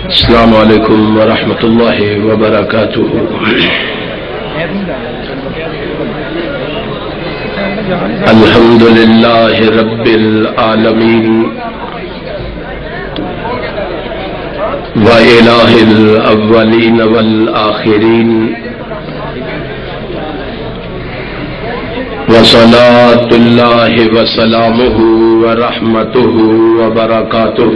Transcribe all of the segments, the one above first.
السلام علیکم ورحمۃ اللہ وبرکاتہ۔ الحمد للہ رب العالمین وإلہ الاولین والآخرین وصلاۃ اللہ وسلامہ ورحمتہ وبرکاتہ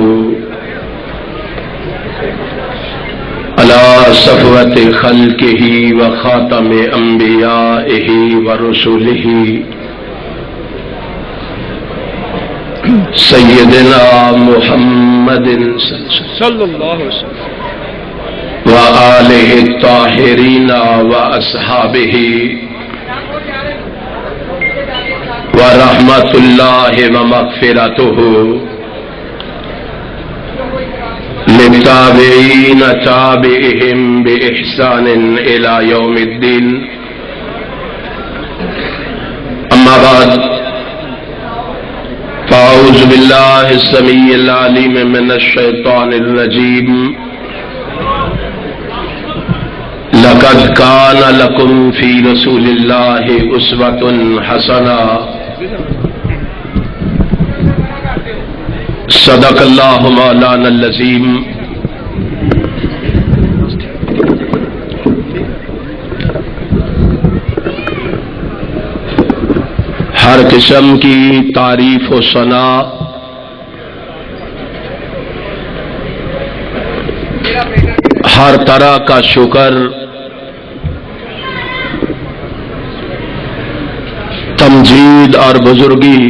علی صفوت خلقہ وخاتم انبیائہ ورسلہ سیدنا محمد صلی اللہ علیہ وسلم وآلہ الطاہرین واصحابہ ورحمۃ اللہ ومغفرتہ للتابعین تابعہم بإحسان إلی یوم الدین۔ اما بعد فاعوذ باللہ السمیع العلیم من الشیطان الرجیم۔ لقد کان لکم فی رسول اللہ اسوۃ حسنہ۔ صدق اللہ مولانا العظیم۔ ہر قسم کی تعریف و ثنا ہر طرح کا شکر تمجید اور بزرگی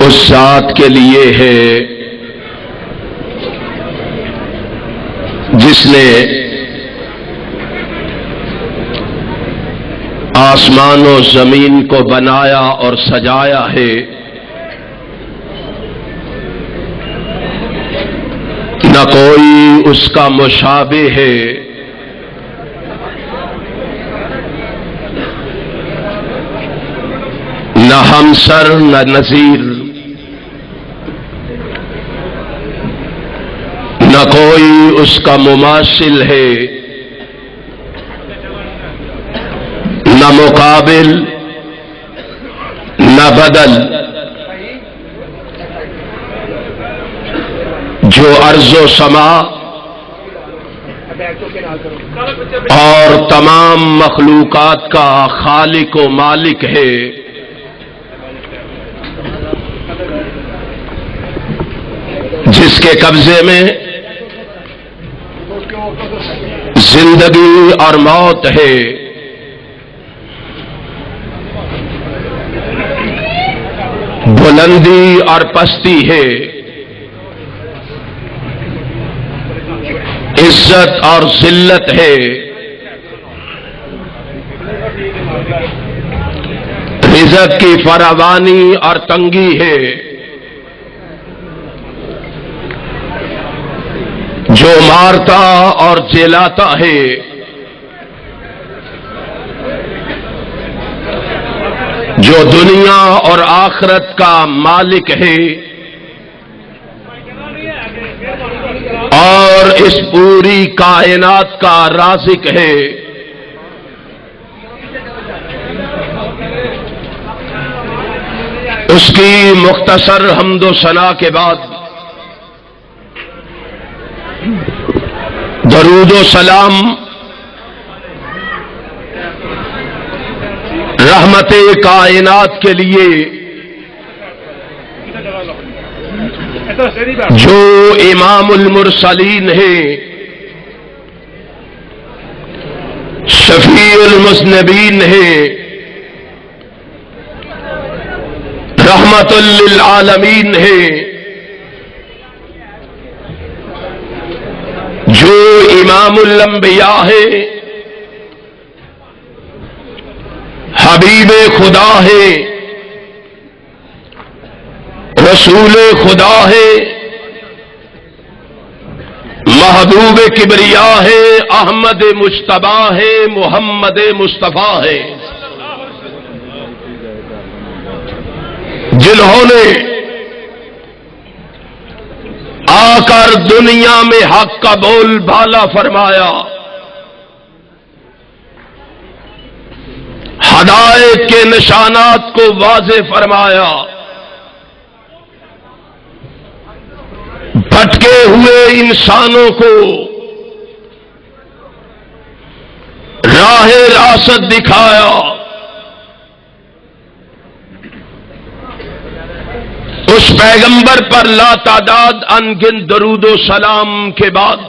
اس ذات کے لیے ہے جس نے آسمان و زمین کو بنایا اور سجایا ہے۔ نہ کوئی اس کا مشابہ ہے، نہ ہمسر نہ نظیر، نہ کوئی اس کا مماثل ہے، نہ مقابل نہ بدل۔ جو ارض و سما اور تمام مخلوقات کا خالق و مالک ہے، جس کے قبضے میں زندگی اور موت ہے، بلندی اور پستی ہے، عزت اور ذلت ہے، رزق کی فراوانی اور تنگی ہے۔ جو مارتا اور جلاتا ہے، جو دنیا اور آخرت کا مالک ہے اور اس پوری کائنات کا رازق ہے۔ اس کی مختصر حمد و ثنا کے بعد درود و سلام رحمت کائنات کے لیے جو امام المرسلین ہیں، شفیع المذنبین ہیں، رحمت للعالمین ہیں، جو امام الانبیاء ہے، حبیب خدا ہے، رسول خدا ہے، محبوب کبریا ہے، احمد مجتبی ہے، محمد مصطفیٰ ہے، جنہوں نے آ کر دنیا میں حق کا بول بالا فرمایا، ہدایت کے نشانات کو واضح فرمایا، بھٹکے ہوئے انسانوں کو راہ راست دکھایا، اس پیغمبر پر لا تعداد ان گن درود و سلام کے بعد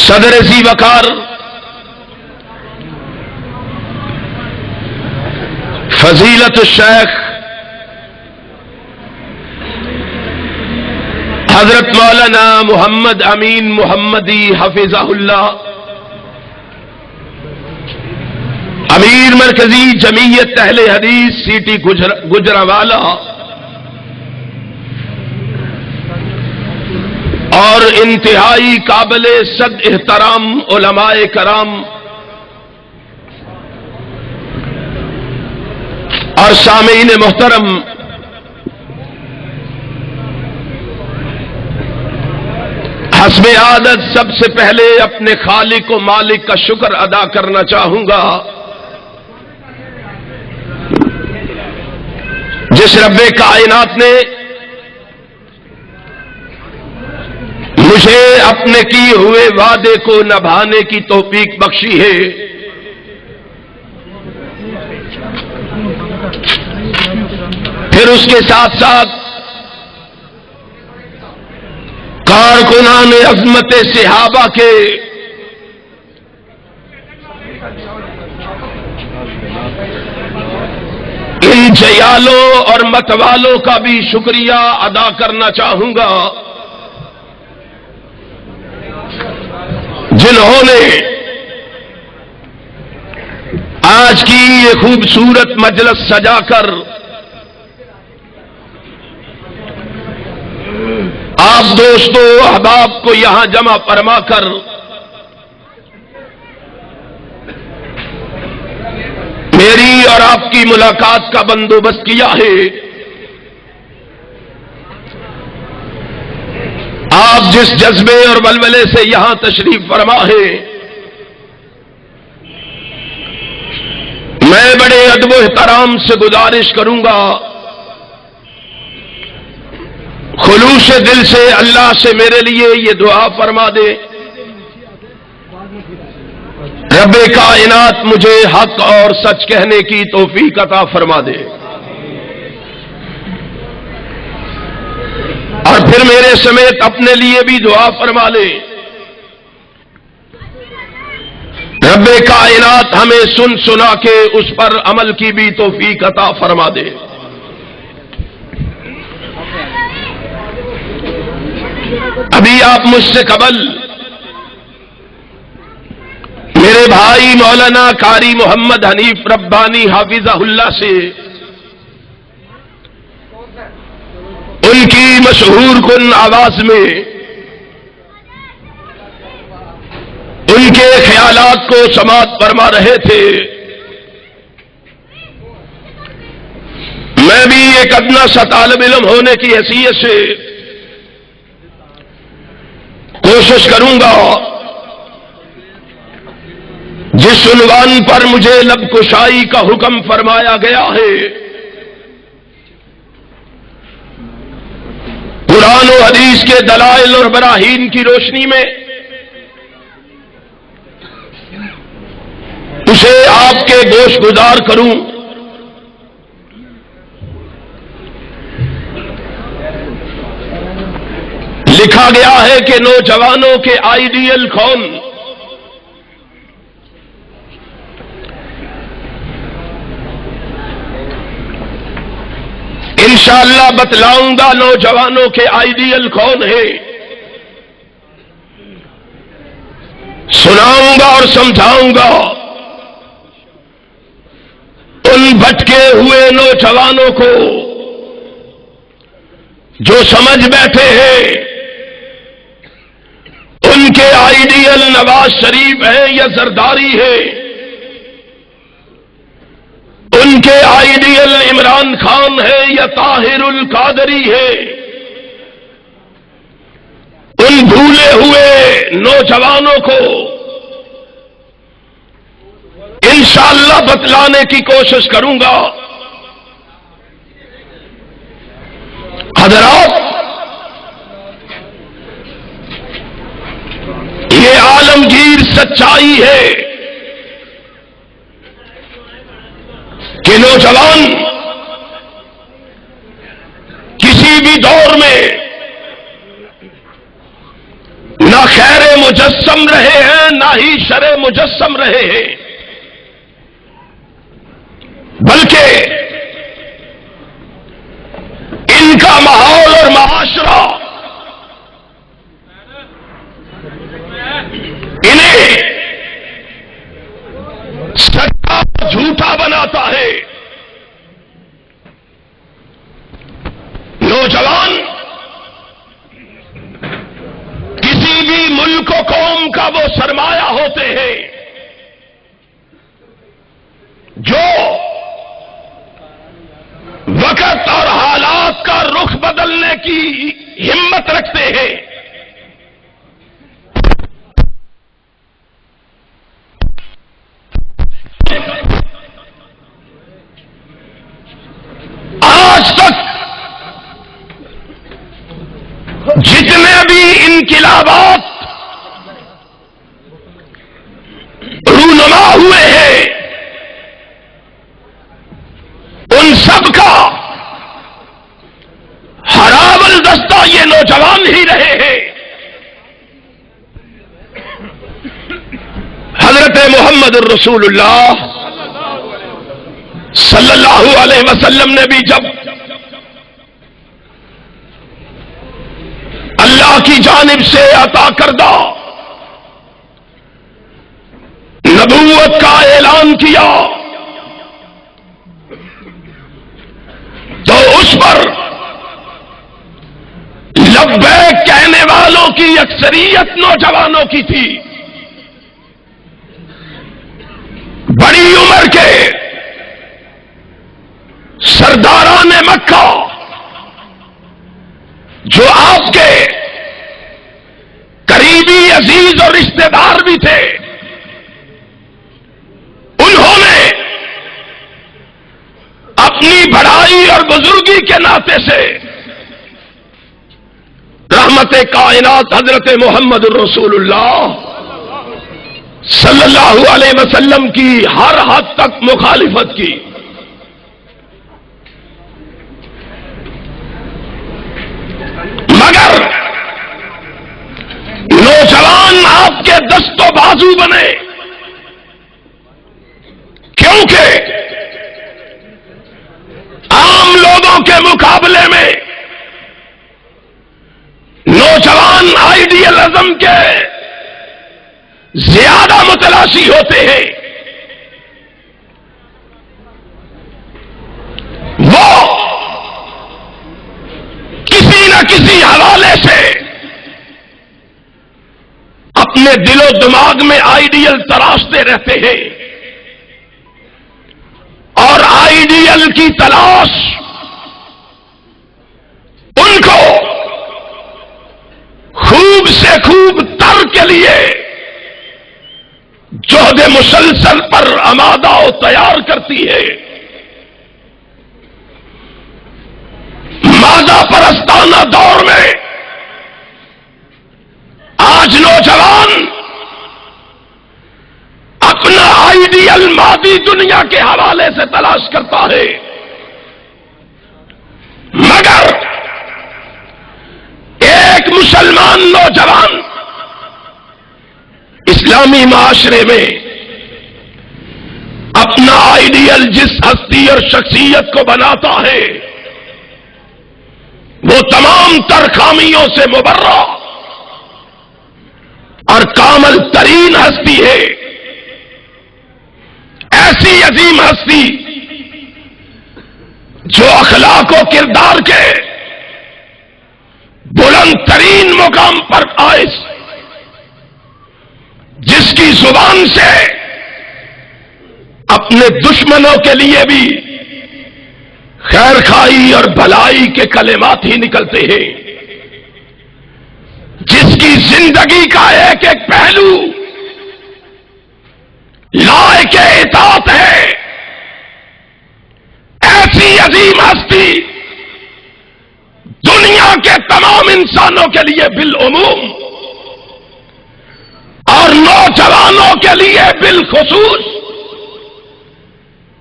صدر ذی وقار فضیلت الشیخ حضرت مولانا محمد امین محمدی حفظہ اللہ، امیر مرکزی جمعیت اہل حدیث سٹی گجرانوالہ اور انتہائی قابل صد احترام علماء کرام اور سامعین محترم، حسب عادت سب سے پہلے اپنے خالق و مالک کا شکر ادا کرنا چاہوں گا، جس رب کائنات نے مجھے اپنے کیے ہوئے وعدے کو نبھانے کی توفیق بخشی ہے۔ پھر اس کے ساتھ ساتھ کارکنان عظمت صحابہ کے ان جیالوں اور متوالوں کا بھی شکریہ ادا کرنا چاہوں گا، جنہوں نے آج کی یہ خوبصورت مجلس سجا کر آپ دوستوں احباب کو یہاں جمع فرما کر میری اور آپ کی ملاقات کا بندوبست کیا ہے۔ آپ جس جذبے اور ولولے سے یہاں تشریف فرما ہے، میں بڑے ادب و احترام سے گزارش کروں گا، خلوص دل سے اللہ سے میرے لیے یہ دعا فرما دے، رب کائنات مجھے حق اور سچ کہنے کی توفیق عطا فرما دے، اور پھر میرے سمیت اپنے لیے بھی دعا فرما لے، رب کائنات ہمیں سن سنا کے اس پر عمل کی بھی توفیق عطا فرما دے۔ ابھی آپ مجھ سے قبل میرے بھائی مولانا قاری محمد حنیف ربانی حافظہ اللہ سے ان کی مشہور کن آواز میں ان کے خیالات کو سماعت فرما رہے تھے، میں بھی ایک ادنا سا طالب علم ہونے کی حیثیت سے کوشش کروں گا جس عنوان پر مجھے لب کشائی کا حکم فرمایا گیا ہے، قرآن و حدیث کے دلائل اور براہین کی روشنی میں اسے آپ کے گوش گزار کروں۔ لکھا گیا ہے کہ نوجوانوں کے آئیڈیل کون؟ انشاءاللہ بتلاؤں گا نوجوانوں کے آئیڈیل کون ہے، سناؤں گا اور سمجھاؤں گا ان بھٹکے ہوئے نوجوانوں کو جو سمجھ بیٹھے ہیں ان کے آئیڈیل نواز شریف ہے یا زرداری ہے، ان کے آئیڈیل عمران خان ہے یا طاہر القادری ہے، ان بھولے ہوئے نوجوانوں کو انشاءاللہ بتلانے کی کوشش کروں گا۔ حضرات، یہ عالمگیر سچائی ہے کہ نوجوان کسی بھی دور میں نہ خیر مجسم رہے ہیں نہ ہی شر مجسم رہے ہیں، بلکہ ان کا ماحول اور معاشرہ انہیں سچا جھوٹا بناتا ہے۔ نوجوان کسی بھی ملک و قوم کا وہ سرمایہ ہوتے ہیں جو وقت اور حالات کا رخ بدلنے کی ہمت رکھتے ہیں۔ آج تک جتنے بھی انقلابات رونما ہوئے ہیں ان سب کا ہراول دستہ یہ نوجوان ہی رہے ہیں۔ حضرت محمد الرسول اللہ صلی اللہ علیہ وسلم نے بھی جب اللہ کی جانب سے عطا کردہ نبوت کا اعلان کیا تو اس پر لبیک کہنے والوں کی اکثریت نوجوانوں کی تھی۔ بڑی عمر کے سرداران مکہ جو آپ کے قریبی عزیز اور رشتہ دار بھی تھے، انہوں نے اپنی بڑائی اور بزرگی کے ناطے سے رحمت کائنات حضرت محمد الرسول اللہ صلی اللہ علیہ وسلم کی ہر حد تک مخالفت کی۔ مگر نوجوان آپ کے دست و بازو بنے، کیونکہ عام لوگوں کے مقابلے میں نوجوان آئیڈیلزم کے زیادہ متلاشی ہوتے ہیں۔ وہ کسی نہ کسی حوالے سے اپنے دل و دماغ میں آئیڈیل تراشتے رہتے ہیں، اور آئیڈیل کی تلاش ان کو خوب سے خوب تر کے لیے جہد مسلسل پر آمادہ و تیار کرتی ہے۔ مادہ پرستانہ دور میں آج نوجوان اپنا آئیڈیل مادی دنیا کے حوالے سے تلاش کرتا ہے، مگر ایک مسلمان نوجوان اسلامی معاشرے میں اپنا آئیڈیل جس ہستی اور شخصیت کو بناتا ہے وہ تمام تر خامیوں سے مبرہ اور کامل ترین ہستی ہے۔ ایسی عظیم ہستی جو اخلاق و کردار کے بلند ترین مقام پر فائز، جس کی زبان سے اپنے دشمنوں کے لیے بھی خیر خائی اور بھلائی کے کلمات ہی نکلتے ہیں. جس کی زندگی کا ایک ایک پہلو لائق اطاعت ہے، ایسی عظیم ہستی دنیا کے تمام انسانوں کے لیے بالعموم اور نوجوانوں کے لیے بالخصوص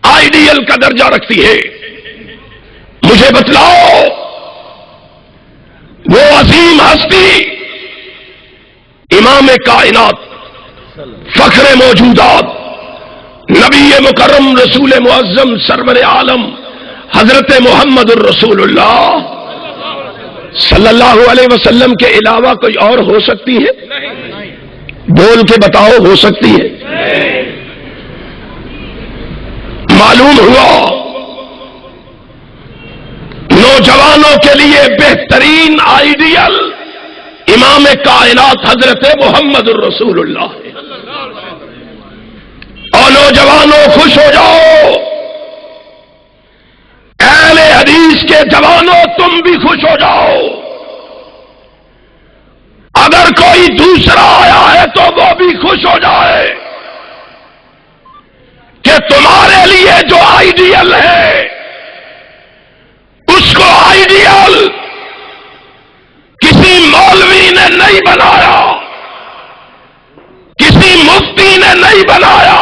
آئیڈیل کا درجہ رکھتی ہے. مجھے بتلاؤ وہ عظیم ہستی، امام کائنات، فخر موجودات، نبی مکرم رسول معظم سرور عالم حضرت محمد الرسول اللہ صلی اللہ علیہ وسلم کے علاوہ کوئی اور ہو سکتی ہے؟ بول کے بتاؤ، ہو سکتی ہے؟ معلوم ہوا نوجوانوں کے لیے بہترین آئیڈیل امام کائنات حضرت محمد الرسول اللہ. اور نوجوانوں خوش ہو جاؤ، اہل حدیث کے جوانوں تم بھی خوش ہو جاؤ. اگر کوئی دوسرا آیا ہے تو وہ بھی خوش ہو جائے کہ تمہارے لیے جو آئیڈیل ہے اس کو آئیڈیل کسی مولوی نے نہیں بنایا، کسی مفتی نے نہیں بنایا،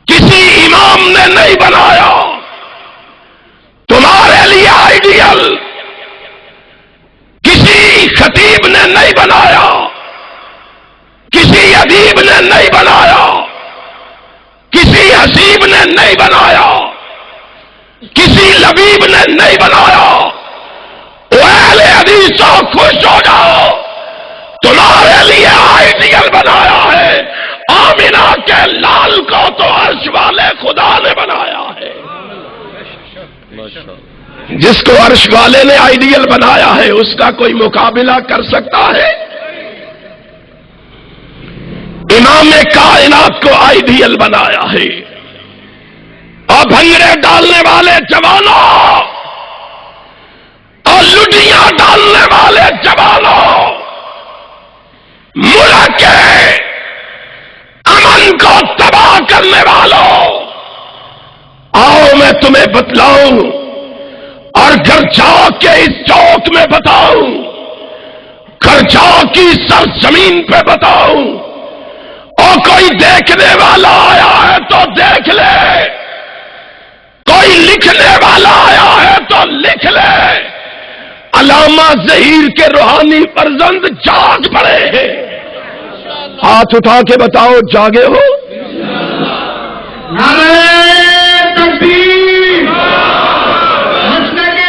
کسی امام نے نہیں بنایا. تمہارے لیے آئیڈیل کسی خطیب نے نہیں بنایا، کسی ادیب نے نہیں بنایا، کسی حسیب نے نہیں بنایا، کسی لبیب نے نہیں بنایا. اہل حدیثوں خوش ہو جاؤ، تمہارے لیے آئیڈیل بنایا ہے. آمینہ کے لال کو تو عرش والے خدا نے بنایا ہے. جس کو عرش والے نے آئیڈیل بنایا ہے اس کا کوئی مقابلہ کر سکتا ہے؟ امام کائنات کو آئیڈیل بنایا ہے. اور بھنگڑے ڈالنے والے جوانوں اور لڈیاں ڈالنے والے جوانوں، ملک کے امن کو تباہ کرنے والوں، آؤ میں تمہیں بتلاؤں اور گھر جا کے اس چوک میں بتاؤں، گھر جا کی سرزمین پہ بتاؤں. اور کوئی دیکھنے والا آیا ہے تو دیکھ لے، کوئی لکھنے والا آیا ہے تو لکھ لے. علامہ ظہیر کے روحانی فرزند جاگ پڑے ہیں. ہاتھ اٹھا کے بتاؤ، جاگے ہو؟ نعرہ تکبیر، مسلک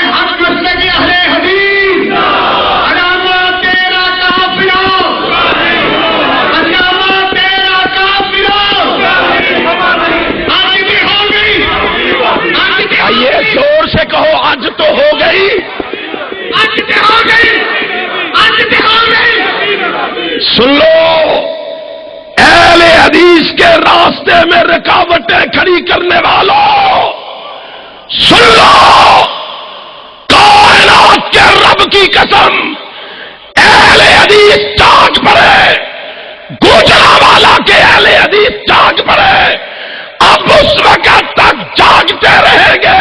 حق، مسلک اہل حدیث، علامہ تیرا کافرہ، علامہ تیرا کافرہ. آج بھی ہو گئی، آج بھی آئیے زور سے کہو، آج تو ہو گئی، آج بھی ہو گئی، آج بھی ہو گئی. سن لو، اہل حدیث کے راستے میں رکاوٹیں کھڑی کرنے والوں، سن لو، کائنات کے رب کی قسم، اہل حدیث جاگ پڑے، گوجرانوالہ کے اہل حدیث جاگ پڑے. اب اس وقت تک جاگتے رہیں گے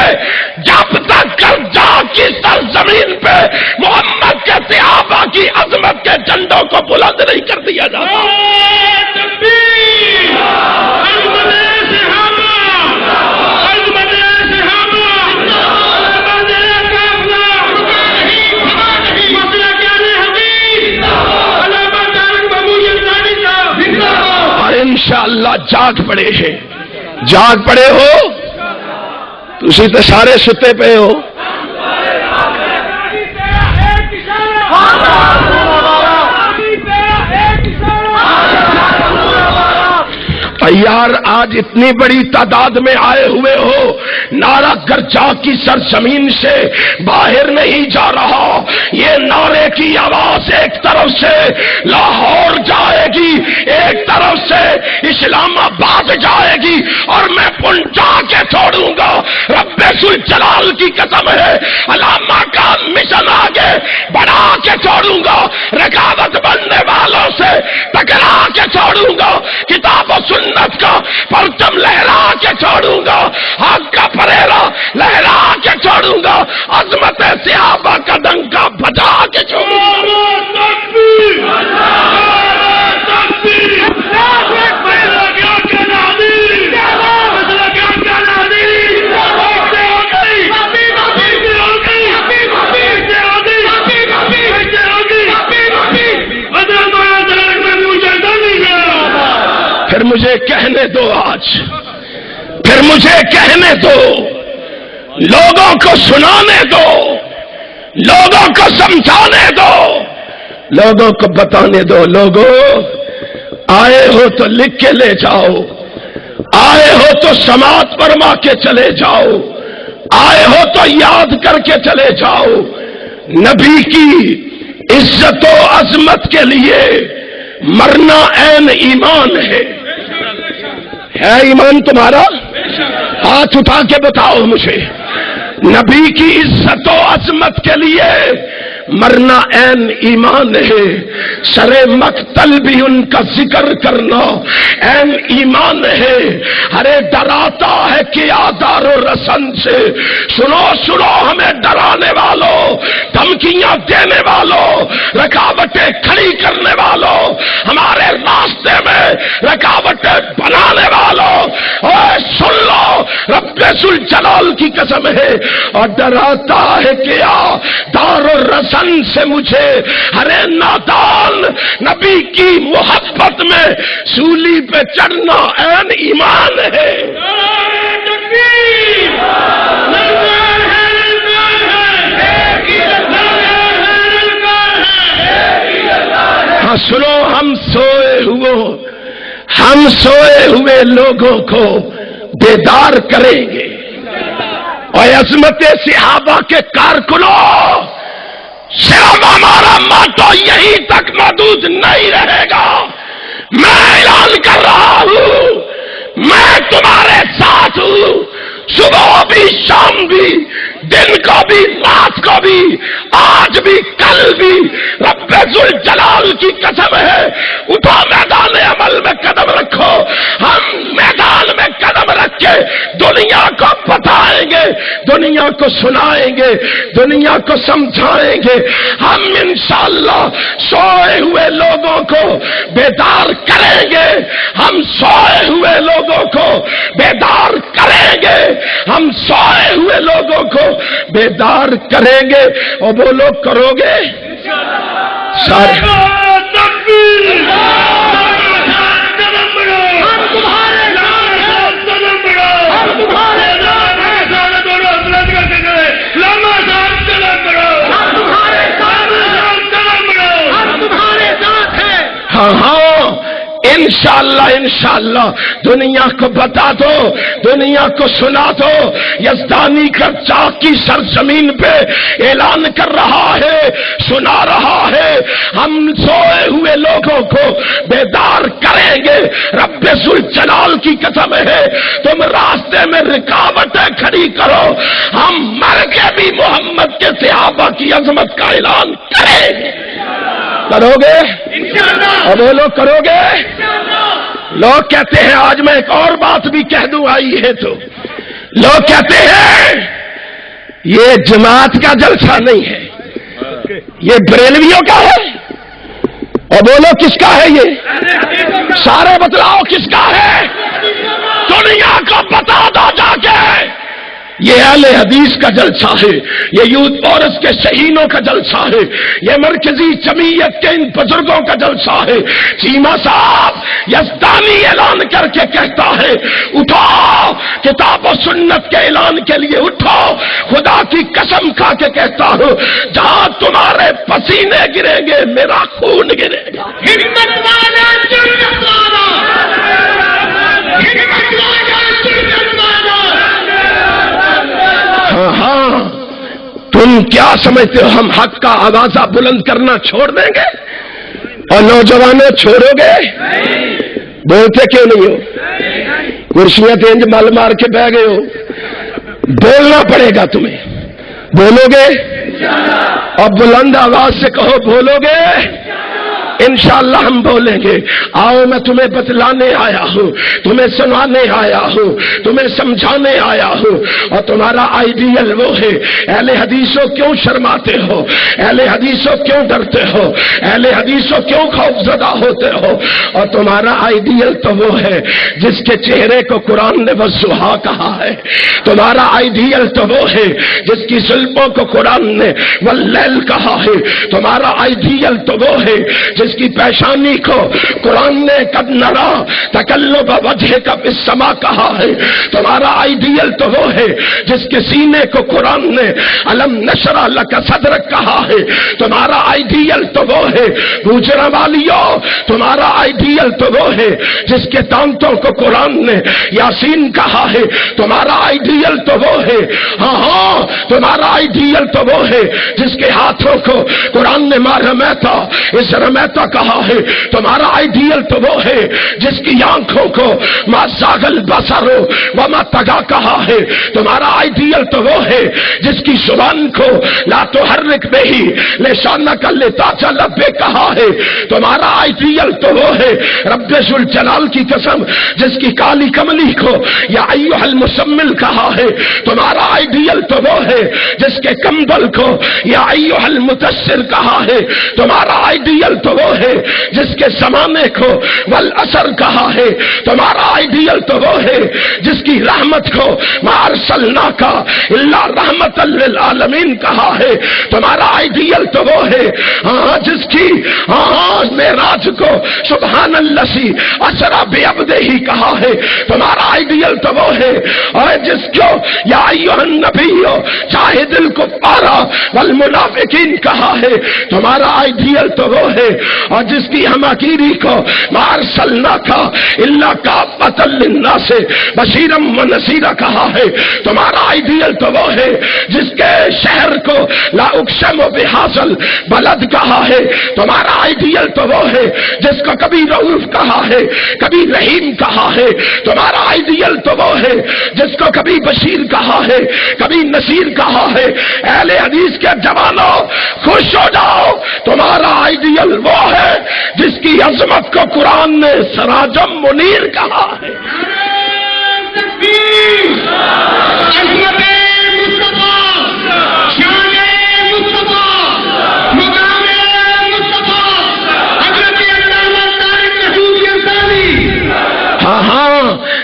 جب تک کرجا کی سرزمین پہ محمد کے صحابہ کی عظمت کے جھنڈوں کو بلند نہیں کر دیا جاتا. اور انشاءاللہ جاگ پڑے ہیں. جاگ پڑے ہو؟ تسی تو سارے ستے پہ ہو. یار آج اتنی بڑی تعداد میں آئے ہوئے ہو، نعرہ گرچا کی سرزمین سے باہر نہیں جا رہا، یہ نعرے کی آواز ایک طرف سے لاہور جائے گی، ایک طرف سے اسلام آباد جائے گی، اور میں پنجا کے چھوڑوں گا۔ رب ذوالجلال کی قسم ہے، علامہ کا مشن آگے بڑھا کے چھوڑوں گا، رکاوٹ بننے والوں سے ٹکرا کے چھوڑوں گا، کتاب و سنت کا پرچم لہرا کے چھوڑوں گا، حق کا پریرا لہرا کے چھوڑوں گا، عظمت صحابہ کا ڈنکا بجا کے چھوڑوں گا۔ پھر مجھے کہنے دو آج، پھر مجھے کہنے دو، لوگوں کو سنانے دو، لوگوں کو سمجھانے دو، لوگوں کو بتانے دو۔ لوگوں آئے ہو تو لکھ کے لے جاؤ، آئے ہو تو سماعت فرما کے چلے جاؤ، آئے ہو تو یاد کر کے چلے جاؤ۔ نبی کی عزت و عظمت کے لیے مرنا عین ایمان ہے ایمان تمہارا؟ ہاتھ اٹھا کے بتاؤ مجھے۔ نبی کی عزت و عظمت کے لیے مرنا عین ایمان ہے، سر مقتل بھی ان کا ذکر کرنا عین ایمان ہے۔ ارے ڈراتا ہے کیا دار و رسن سے، سنو سنو ہمیں ڈرانے والوں، دھمکیاں دینے والوں، رکاوٹیں کھڑی کرنے والوں، ہمارے راستے میں رکاوٹیں بنانے والوں، اوے سن لو، رب ذوالجلال کی قسم ہے، اور ڈراتا ہے کیا دار و رسن سے مجھے، ارے نادان نبی کی محبت میں سولی پہ چڑھنا عین ایمان ہے۔ ہاں سنو، ہم سوئے ہوئے لوگوں کو بیدار کریں گے، اور عظمت صحابہ کے کارکنوں، صرف ہمارا ماتو یہیں تک محدود نہیں رہے گا۔ میں اعلان کر رہا ہوں، میں تمہارے ساتھ ہوں، صبح بھی شام بھی، دن کو بھی رات کو بھی، آج بھی کل بھی۔ رب ذوالجلال کی قسم ہے، اٹھو میدان عمل میں قدم رکھو، ہم میدان میں قدم رکھ کے دنیا کو بتائیں گے، دنیا کو سنائیں گے، دنیا کو سمجھائیں گے۔ ہم انشاءاللہ سوئے ہوئے لوگوں کو بیدار کریں گے، ہم سوئے ہوئے لوگوں کو بیدار کریں گے، ہم سوئے ہوئے لوگوں کو بیدار کریں گے۔ اور وہ لوگ کرو گے سارے ہاں ہاں انشاءاللہ دنیا کو بتا دو، دنیا کو سنا دو، یزدانی کا چاک کی سرزمین پہ اعلان کر رہا ہے، سنا رہا ہے، ہم سوئے ہوئے لوگوں کو بیدار کریں گے۔ رب ذوالجلال کی قسم ہے، تم راستے میں رکاوٹیں کھڑی کرو، ہم مر کے بھی محمد کے صحابہ کی عظمت کا اعلان کریں گے۔ کرو گے؟ اور وہ لوگ کرو گے؟ لوگ کہتے ہیں، آج میں ایک اور بات بھی کہہ دوں آئی ہے تو، لوگ کہتے ہیں یہ جماعت کا جلسہ نہیں ہے، یہ بریلویوں کا ہے۔ اور بولو کس کا ہے؟ یہ سارے بتلاؤ کس کا ہے؟ دنیا کو بتا دو جا کے، یہ اہل حدیث کا جلسہ ہے، یہ یوتھ فورس کے شہینوں کا جلسہ ہے، یہ مرکزی جمعیت کے ان بزرگوں کا جلسہ ہے۔ چیمہ صاحب یزدانی اعلان کر کے کہتا ہے، اٹھو کتاب و سنت کے اعلان کے لیے اٹھو، خدا کی قسم کھا کے کہتا ہوں، جہاں تمہارے پسینے گریں گے میرا خون گرے گا۔ تم کیا سمجھتے ہو ہم حق کا آوازہ بلند کرنا چھوڑ دیں گے؟ اور نوجوانوں چھوڑو گے؟ بولتے کیوں نہیں ہو؟ کرسیاں تینج مل مار کے بہ گئے ہو. بولنا پڑے گا تمہیں. بولو گے؟ اور بلند آواز سے کہو بولو گے؟ انشاءاللہ ہم بولیں گے. آؤ میں تمہیں بتلانے آیا ہوں, تمہیں سنانے آیا ہوں, تمہیں سمجھانے آیا ہوں. اور تمہارا آئیڈیل وہ ہے. اہل حدیثوں کیوں شرماتے ہو؟ اہل حدیثوں کیوں ڈرتے ہو؟ اہل حدیثوں کیوں خوفزدہ ہوتے ہو؟ اور تمہارا آئیڈیل تو وہ ہے جس کے چہرے کو قرآن نے والضحیٰ کہا ہے. تمہارا آئیڈیل تو وہ ہے جس کی زلفوں کو قرآن نے واللیل کہا ہے. تمہارا آئیڈیل تو وہ ہے جس کی پیشانی کو قرآن نے قد نرا تقلب وجہک فی السماء کہا ہے. تمہارا آئیڈیل تو وہ ہے جس کے سینے کو قرآن نے الم نشرح لک صدرک کہا ہے. تمہارا آئیڈیل تو وہ ہے گوجرا والیو, تمہارا آئیڈیل تو وہ ہے جس کے دانتوں کو قرآن نے یاسین کہا ہے. تمہارا آئیڈیل تو وہ ہے, ہاں تمہارا آئیڈیل تو وہ ہے جس کے ہاتھوں کو قرآن نے ما رمیتا اس رمیتا کہا ہے. تمہارا آئیڈیل تو وہ ہے جس کی آنکھوں کو ما زاغ البصر وما طغى کہا ہے. تمہارا آئیڈیل تو وہ ہے جس کی زبان کو لا تحرک بہ لسانک لتعجل بہ کہا ہے. تمہارا آئیڈیل تو وہ ہے رب ذوالجلال کی قسم جس کی کالی کملی کو یا ایھا المزمل کہا ہے. تمہارا آئیڈیل تو وہ ہے جس کے کمبل کو یا ایھا المدثر کہا ہے. تمہارا آئیڈیل تو وہ ہے جس کے زمانے کو والعصر کہا ہے. تمہارا آئیڈیل تو وہ ہے جس کی رحمت کو ما ارسلناک الا رحمت للعالمین کہا ہے. تمہارا آئیڈیل تو وہ ہے جس کی معراج کو سبحان الذی اسری بعبدہ کہا ہے. تمہارا آئیڈیل تو وہ ہے جس کو یا ایھا النبی جاہد الکفار والمنافقین کہا ہے. تمہارا آئیڈیل تو وہ ہے اور جس کی ہماگیری کو ما ارسلناک الا کافۃ للناس بشیرا ونذیرا کہا ہے. تمہارا آئیڈیل تو وہ ہے جس کے شہر کو لا اقسم بہذا البلد کہا ہے. تمہارا آئیڈیل تو وہ ہے جس کو کبھی رؤوف کہا ہے, کبھی رحیم کہا ہے. تمہارا آئیڈیل تو وہ ہے جس کو کبھی بشیر کہا ہے, کبھی نذیر کہا ہے. اہل حدیث کے جوانوں خوش ہو جاؤ, تمہارا آئیڈیل وہ ہے جس کی عظمت کو قرآن نے سراجم منیر کہا ہے.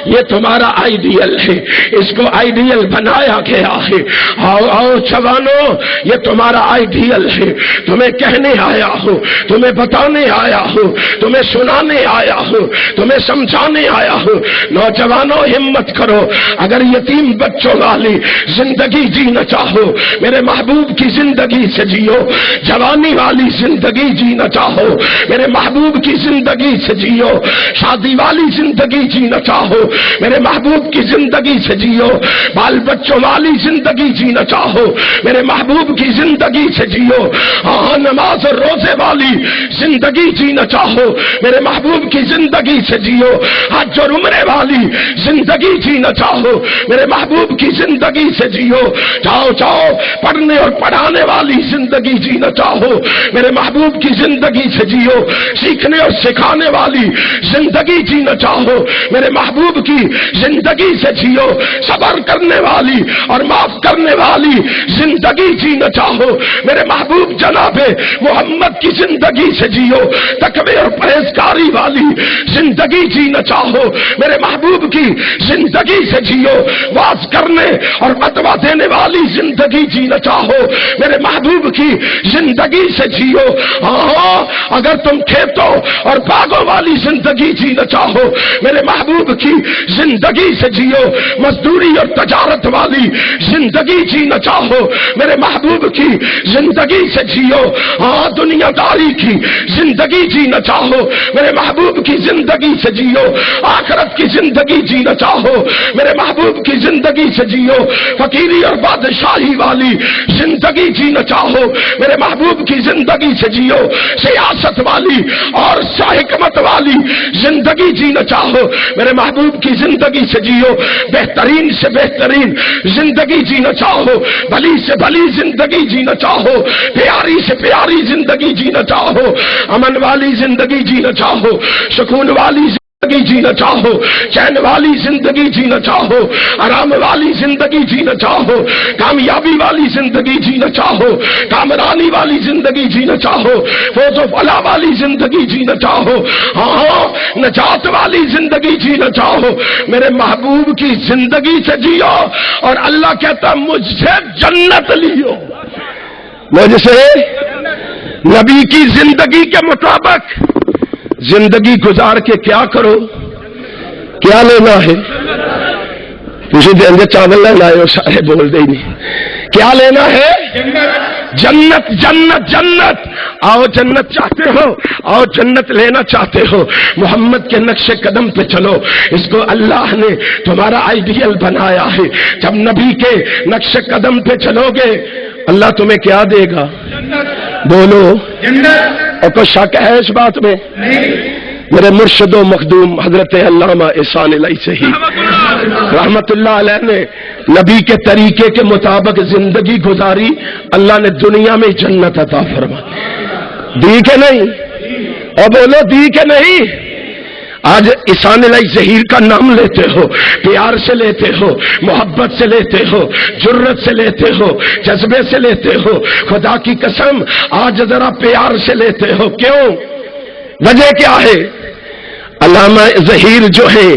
یہ تمہارا آئیڈیل ہے, اس کو آئیڈیل بنایا گیا ہے. آؤ جوانوں, یہ تمہارا آئیڈیل ہے. تمہیں کہنے آیا ہوں, تمہیں بتانے آیا ہوں, تمہیں سنانے آیا ہوں, تمہیں سمجھانے آیا ہوں. نوجوانوں ہمت کرو, اگر یتیم بچوں والی زندگی جینا چاہو, میرے محبوب کی زندگی سے جیو. جوانی والی زندگی جینا چاہو, میرے محبوب کی زندگی سے جیو. شادی والی زندگی جینا چاہو, میرے محبوب کی زندگی سے جیو. بال بچوں والی زندگی جینا چاہو, میرے محبوب کی زندگی سے جیو. نماز اور روزے والی زندگی جینا چاہو, میرے محبوب کی زندگی سے جیو. حج اور عمرے والی زندگی جینا چاہو, میرے محبوب کی زندگی سے جیو. جاؤ پڑھنے اور پڑھانے والی زندگی جینا چاہو, میرے محبوب کی زندگی سے جیو. سیکھنے اور سکھانے والی زندگی جینا چاہو, میرے محبوب کی زندگی سے جیو. صبر کرنے والی اور معاف کرنے والی زندگی جینا چاہو, میرے محبوب جناب محمد کی زندگی سے جیو. تقوی اور پرہیزگاری والی زندگی جینا چاہو, میرے محبوب کی زندگی سے جیو. واز کرنے اور فتویٰ دینے والی زندگی جینا چاہو, میرے محبوب کی زندگی سے جیو. اگر تم کھیتوں اور باغوں والی زندگی جینا چاہو, میرے محبوب کی زندگی سے جیو، مزدوری اور تجارت والی زندگی جینا چاہو میرے محبوب کی زندگی سے جیو، ہاں دنیا داری کی زندگی جینا چاہو میرے محبوب کی زندگی سے جیو، آخرت کی زندگی جینا چاہو میرے محبوب کی زندگی سے جیو، فقیری اور بادشاہی والی زندگی جینا چاہو میرے محبوب کی زندگی سے جیو، سیاست والی اور حکمت والی زندگی جینا چاہو میرے محبوب کی زندگی سے جیو، بہترین سے بہترین زندگی جینا چاہو، بھلی سے بھلی زندگی جینا چاہو، پیاری سے پیاری زندگی جینا چاہو، امن والی زندگی جینا چاہو، سکون والی زندگی جینا چاہو، چین والی زندگی جینا چاہو، آرام والی زندگی جینا چاہو، کامیابی والی زندگی جینا چاہو، کامرانی والی زندگی جینا چاہو، فوز و فلاح والی زندگی جینا چاہو، ہاں نجات والی زندگی جینا چاہو میرے محبوب کی زندگی سے جیو، اور اللہ کہتا مجھ سے جنت لیو، مجھ سے نبی کی زندگی کے مطابق زندگی گزار کے کیا کرو، کیا لینا ہے؟ تجھے دیں گے چاول نہ لائے ہو، سارے بول دے نہیں، کیا لینا ہے؟ جنت جنت جنت، آؤ جنت چاہتے ہو، آؤ جنت لینا چاہتے ہو، محمد کے نقش قدم پہ چلو، اس کو اللہ نے تمہارا آئیڈیل بنایا ہے، جب نبی کے نقش قدم پہ چلو گے اللہ تمہیں کیا دے گا؟ بولو، اور کوئی شک ہے اس بات میں؟ میرے مرشد و مخدوم حضرت علامہ احسان الہی صحیح رحمت اللہ علیہ نے نبی کے طریقے کے مطابق زندگی گزاری، اللہ نے دنیا میں جنت عطا فرما دی کہ نہیں؟ اور بولو دی کہ نہیں؟ آج احسان الہی ظہیر کا نام لیتے ہو، پیار سے لیتے ہو، محبت سے لیتے ہو، جرت سے لیتے ہو، جذبے سے لیتے ہو، خدا کی قسم آج ذرا پیار سے لیتے ہو، کیوں؟ وجہ کیا ہے؟ علامہ ظہیر جو ہے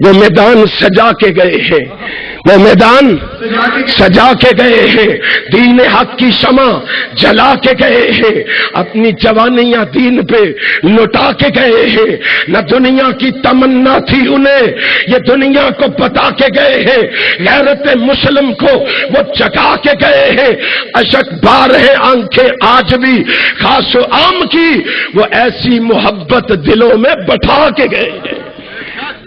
وہ میدان سجا کے گئے ہیں، وہ میدان سجا کے گئے ہیں، دین حق کی شمع جلا کے گئے ہیں، اپنی جوانیاں دین پہ لٹا کے گئے ہیں، نہ دنیا کی تمنا تھی انہیں، یہ دنیا کو بتا کے گئے ہیں، غیرت مسلم کو وہ جگا کے گئے ہیں، اشک بار ہے آنکھیں آج بھی خاص و عام کی، وہ ایسی محبت دلوں میں بٹھا کے گئے ہیں۔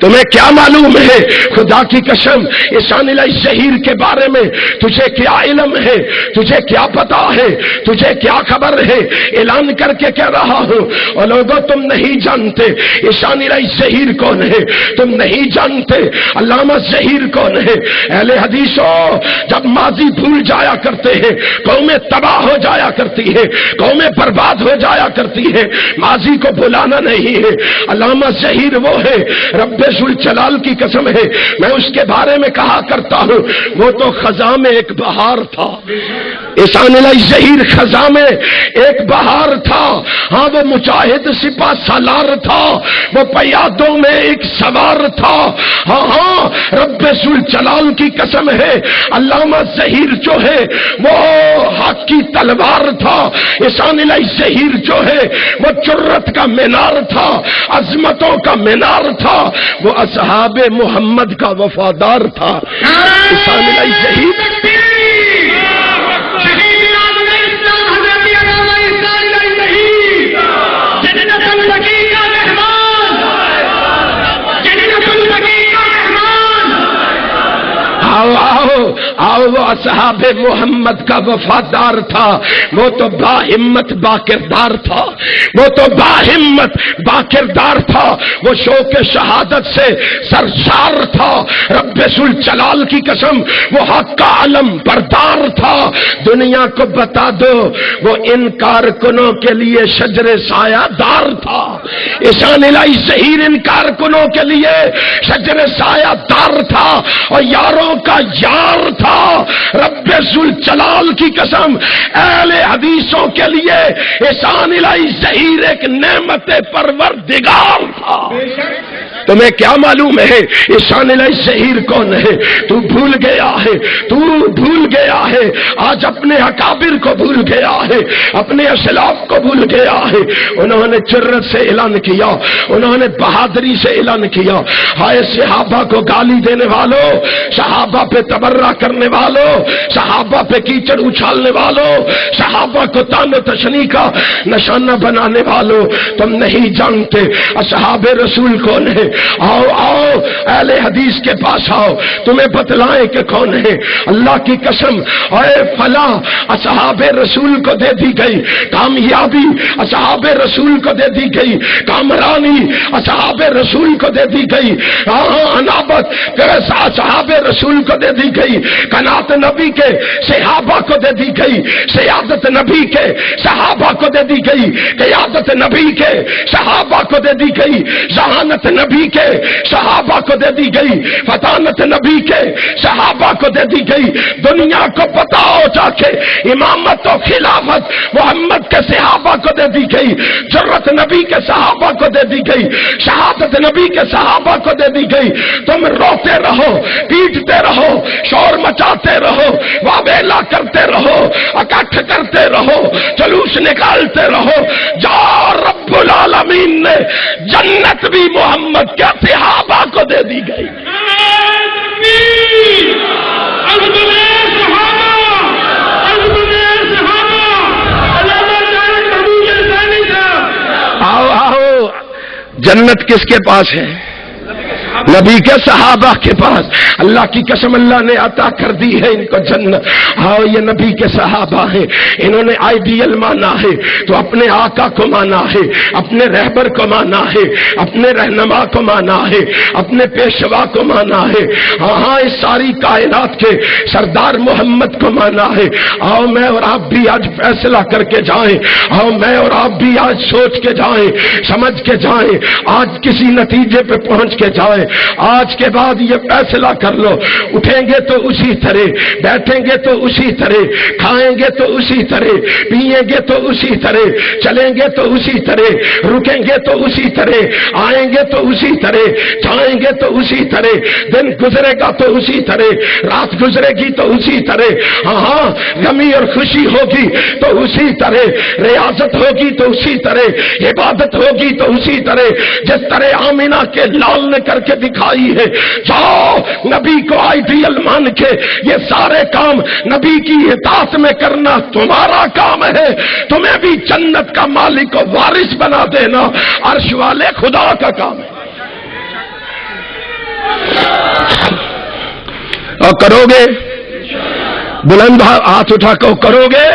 تمہیں کیا معلوم ہے؟ خدا کی قسم احسان الہی ظہیر کے بارے میں تجھے کیا علم ہے؟ تجھے کیا پتا ہے؟ تجھے کیا خبر ہے؟ اعلان کر کے کہہ رہا ہوں، اور لوگوں تم نہیں جانتے احسان الہی ظہیر کون ہے، تم نہیں جانتے علامہ ظہیر کون ہے۔ اہل حدیثوں جب ماضی بھول جایا کرتے ہیں قومیں تباہ ہو جایا کرتی ہے، قومیں برباد ہو جایا کرتی ہے، ماضی کو بھلانا نہیں ہے۔ علامہ ظہیر وہ ہے، رب ذوالجلال کی قسم ہے میں اس کے بارے میں کہا کرتا ہوں وہ تو خزاں میں ایک بہار تھا، احسان الہی ظہیر خزاں میں ایک بہار تھا، ہاں وہ مجاہد سپاہ سالار تھا، وہ پیادوں میں ایک سوار تھا، ہاں ہاں رب ذوالجلال کی قسم ہے علامہ ظہیر جو ہے وہ حق کی تلوار تھا، احسان الہی ظہیر جو ہے وہ جرت کا مینار تھا، عظمتوں کا مینار تھا، وہ اصحاب محمد کا وفادار تھا۔ احسان الہی ظہیر آؤ وہ اصحاب محمد کا وفادار تھا، وہ تو با ہمت با کردار تھا، وہ تو با ہمت با کردار تھا، وہ شوق شہادت سے سرشار تھا، رب ذوالجلال کی قسم وہ حق کا علم بردار تھا۔ دنیا کو بتا دو وہ ان کارکنوں کے لیے شجر سایہ دار تھا، احسان الہی ظہیر ان کارکنوں کے لیے شجر سایہ دار تھا اور یاروں کا یار تھا، رب ذوالجلال کی قسم اہل حدیثوں کے لیے احسان الہی ظہیر ایک نعمت پروردگار تھا۔ تمہیں کیا معلوم ہے یہ شان الشہیر کون ہے؟ تو بھول گیا ہے، تو بھول گیا ہے، آج اپنے اکابر کو بھول گیا ہے، اپنے اسلاف کو بھول گیا ہے۔ انہوں نے جرت سے اعلان کیا، انہوں نے بہادری سے اعلان کیا، ہائے صحابہ کو گالی دینے والوں، صحابہ پہ تبرہ کرنے والوں، صحابہ پہ کیچڑ اچھالنے والوں، صحابہ کو تان و تشنی کا نشانہ بنانے والوں، تم نہیں جانتے اصحاب رسول کون ہے؟ آؤ آؤ اہل حدیث کے پاس آؤ، تمہیں بتلائیں کہ کون ہے۔ اللہ کی قسم اے فلاں اصحاب رسول کو دے دی گئی کامیابی، اصحاب رسول کو دے دی گئی کامرانی، اصحاب رسول کو دے دی گئی انابت، اصحاب رسول کو دے دی گئی قناعت، نبی کے صحابہ کو دے دی گئی سیادت، نبی کے صحابہ کو دے دی گئی قیادت، نبی کے صحابہ کو دے دی گئی ذہانت، نبی کے صحابہ کو دے دی گئی فطانت، نبی کے صحابہ کو دے دی گئی۔ دنیا کو پتا ہو جا کے امامت و خلافت محمد کے صحابہ کو دے دی گئی، جرت نبی کے صحابہ کو دے دی گئی، شہادت نبی کے صحابہ کو دے دی گئی۔ تم روتے رہو، پیٹتے رہو، شور مچاتے رہو، واویلا کرتے رہو، اکٹھ کرتے رہو، جلوس نکالتے رہو، جا رب العالمین نے جنت بھی محمد کے صحابہ کو دے دی گئی۔ آؤ آؤ، جنت کس کے پاس ہے؟ نبی کے صحابہ کے پاس۔ اللہ کی قسم اللہ نے عطا کر دی ہے ان کو جنت۔ ہاں یہ نبی کے صحابہ ہیں، انہوں نے آئیڈیل مانا ہے تو اپنے آقا کو مانا ہے، اپنے رہبر کو مانا ہے، اپنے رہنما کو مانا ہے، اپنے پیشوا کو مانا ہے، ہاں اس ساری کائنات کے سردار محمد کو مانا ہے۔ آؤ میں اور آپ بھی آج فیصلہ کر کے جائیں، آؤ میں اور آپ بھی آج سوچ کے جائیں، سمجھ کے جائیں، آج کسی نتیجے پہ پہنچ کے جائیں۔ آج کے بعد یہ فیصلہ کر لو، اٹھیں گے تو اسی طرح، بیٹھیں گے تو اسی طرح، کھائیں گے تو اسی طرح، پیئیں گے تو اسی طرح، چلیں گے تو اسی طرح، رکیں گے تو اسی طرح، آئیں گے تو اسی طرح، جائیں گے تو اسی طرح، دن گزرے گا تو اسی طرح، رات گزرے گی تو اسی طرح، ہاں غمی اور خوشی ہوگی تو اسی طرح، ریاضت ہوگی تو اسی طرح، عبادت ہوگی تو اسی طرح، جس طرح آمینہ کے لال نے کر کے دکھائی ہے۔ جاؤ نبی کو آئیڈیل مان کے یہ سارے کام نبی کی اطاعت میں کرنا تمہارا کام ہے، تمہیں بھی جنت کا مالک و وارث بنا دینا عرش والے خدا کا کام ہے۔ اور کرو گے؟ بلند ہاتھ اٹھا کے کرو گے؟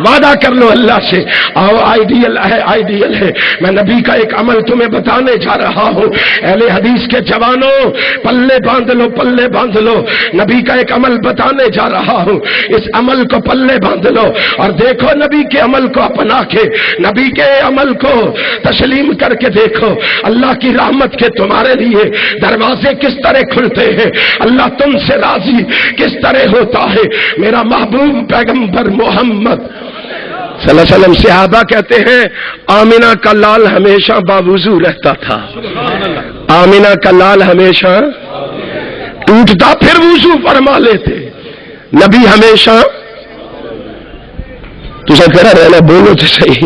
وعدہ کر لو اللہ سے۔ آؤ آئیڈیل ہے، آئیڈیل ہے۔ میں نبی کا ایک عمل تمہیں بتانے جا رہا ہوں۔ اہل حدیث کے جوانوں پلے باندھ لو، پلے باندھ لو، نبی کا ایک عمل بتانے جا رہا ہوں، اس عمل کو پلے باندھ لو اور دیکھو نبی کے عمل کو اپنا کے، نبی کے عمل کو تسلیم کر کے دیکھو، اللہ کی رحمت کے تمہارے لیے دروازے کس طرح کھلتے ہیں، اللہ تم سے راضی کس طرح ہوتا ہے۔ میرا محبوب پیغمبر محمد صلی اللہ علیہ وسلم، صحابہ کہتے ہیں آمینہ کا لال ہمیشہ باوضو رہتا تھا، آمینہ کا لال ہمیشہ ٹوٹتا پھر وضو فرما لیتے، نبی ہمیشہ تو سب کہہ رہے ہیں بولو تو صحیح،